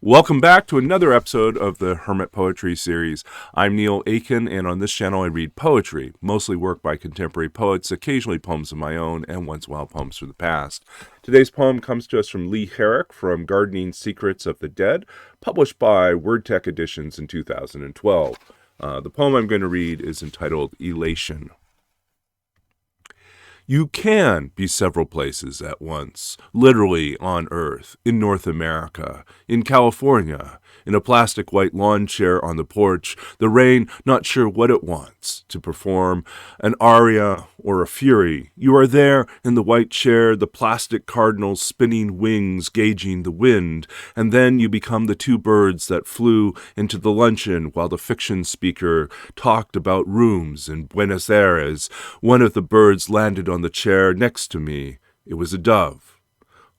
Welcome back to another episode of the Hermit Poetry series. I'm Neil Aitken, and on this channel I read poetry, mostly work by contemporary poets, occasionally poems of my own, and once in a while poems from the past. Today's poem comes to us from Lee Herrick from Gardening Secrets of the Dead, published by WordTech Editions in 2012. The poem I'm going to read is entitled Elation. You can be several places at once, literally on Earth, in North America, in California, in a plastic white lawn chair on the porch, the rain not sure what it wants, to perform an aria or a fury. You are there in the white chair, the plastic cardinals spinning wings, gauging the wind, and then you become the two birds that flew into the luncheon while the fiction speaker talked about rooms in Buenos Aires. One of the birds landed on the chair next to me. It was a dove.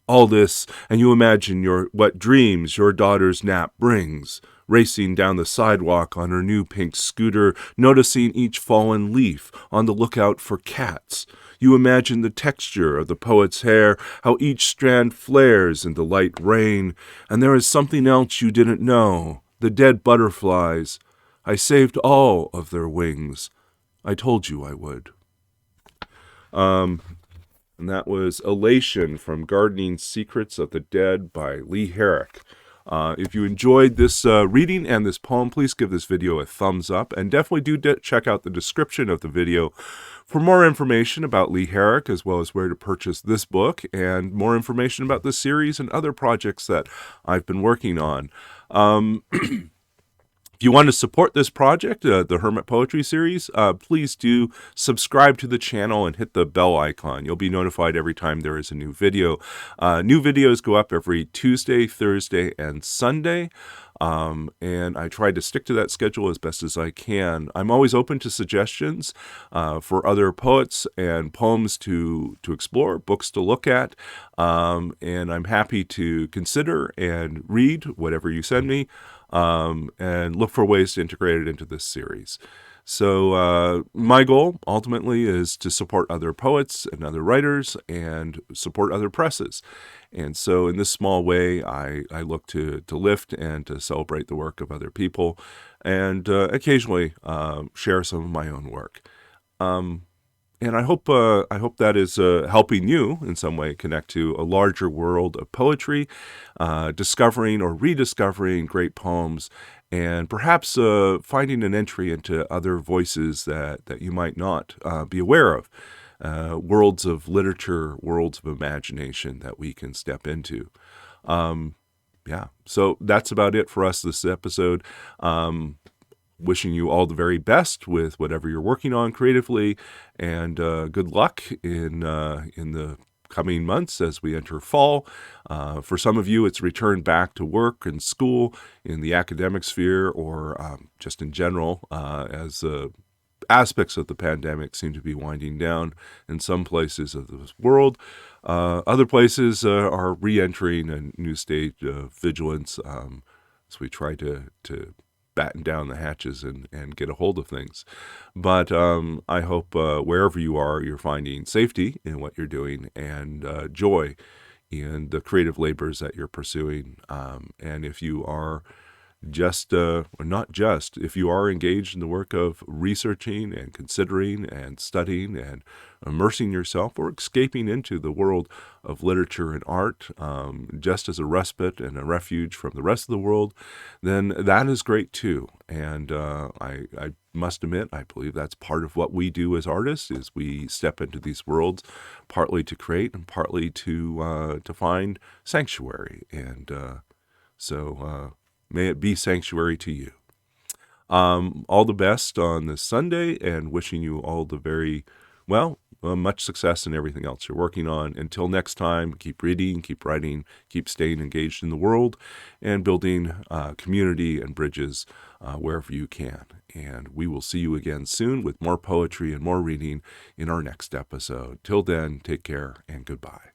All this, and you imagine what dreams your daughter's nap brings, racing down the sidewalk on her new pink scooter, noticing each fallen leaf, on the lookout for cats. You imagine the texture of the poet's hair, how each strand flares in the light rain, and there is something else you didn't know, the dead butterflies. I saved all of their wings. I told you I would. And that was Elation from Gardening Secrets of the Dead by Lee Herrick. If you enjoyed this reading and this poem, please give this video a thumbs up, and definitely do check out the description of the video for more information about Lee Herrick, as well as where to purchase this book, and more information about this series and other projects that I've been working on. If you want to support this project, the Hermit Poetry series, please do subscribe to the channel and hit the bell icon. You'll be notified every time there is a new video. New videos go up every Tuesday, Thursday, and Sunday. And I try to stick to that schedule as best as I can. I'm always open to suggestions for other poets and poems to explore, books to look at, and I'm happy to consider and read whatever you send me, and look for ways to integrate it into this series. So my goal ultimately is to support other poets and other writers and support other presses. And so in this small way, I look to lift and to celebrate the work of other people, and occasionally share some of my own work. And I hope that is helping you in some way connect to a larger world of poetry, discovering or rediscovering great poems, and perhaps finding an entry into other voices that you might not be aware of. Worlds of literature, worlds of imagination that we can step into. So that's about it for us this episode. Wishing you all the very best with whatever you're working on creatively, and good luck in the coming months as we enter fall. For some of you, it's return back to work and school in the academic sphere, or just in general, as aspects of the pandemic seem to be winding down in some places of the world. Other places are re-entering a new stage of vigilance as we try to batten down the hatches and get a hold of things. But I hope wherever you are, you're finding safety in what you're doing, and joy in the creative labors that you're pursuing. And if you are if you are engaged in the work of researching and considering and studying and immersing yourself or escaping into the world of literature and art, just as a respite and a refuge from the rest of the world, then that is great too. And I must admit, I believe that's part of what we do as artists, is we step into these worlds partly to create and partly to find sanctuary. And so may it be sanctuary to you. All the best on this Sunday, and wishing you all the very, much success in everything else you're working on. Until next time, keep reading, keep writing, keep staying engaged in the world, and building community and bridges wherever you can. And we will see you again soon with more poetry and more reading in our next episode. Till then, take care and goodbye.